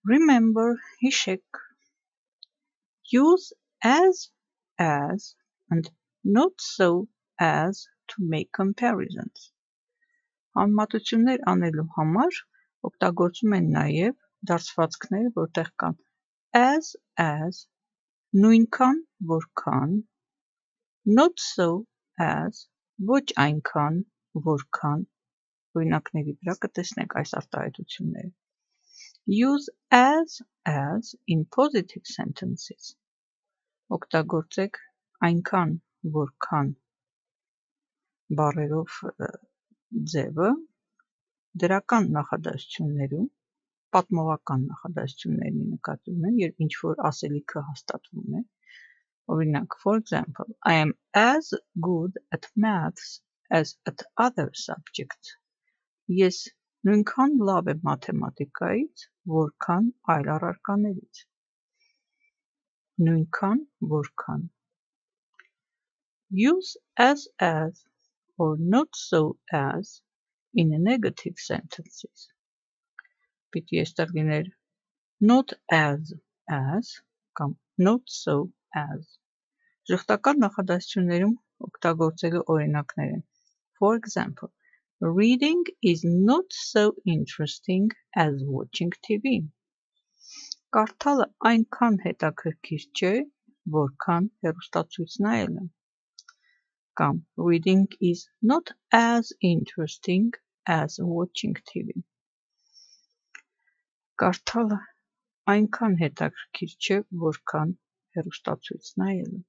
Remember, հիշեք. Use as and not so as to make comparisons. Համեմատություններ անելու համար օգտագործում են նաև դարձվածքներ, որտեղ կան as, նույնքան, որքան, not so as, ոչ այնքան, որքան, օրինակների վրա կտեսնեք այս արտահայտությունները. Use as in positive sentences. Օգտագործեք այնքան, որքան բառերով ձևը դրական նախադասություններում, պատմողական նախադասությունների նկատի ունեն, երբ ինչ-որ ասելիքը հաստատվում է. Օրինակ, for example, I am as good at maths as at other subjects. Ես նույնքան լավ եմ մաթեմատիկայից, որքան այլ առարկաներից. նույնքան, որքան. Use as or not so as in negative sentences. Պիտի այստեղ լիներ not as կամ not so as. Ժխտական նախադասություններում օգտագործելու օրինակներ են. For example, reading is not so interesting as watching TV. Կարդալը այնքան հետաքրքիր չէ, որքան հեռուստացույց նայելը. կամ reading is not as interesting as watching TV. Կարդալը այնքան հետաքրքիր չէ, որքան հեռուստացույց նայելը.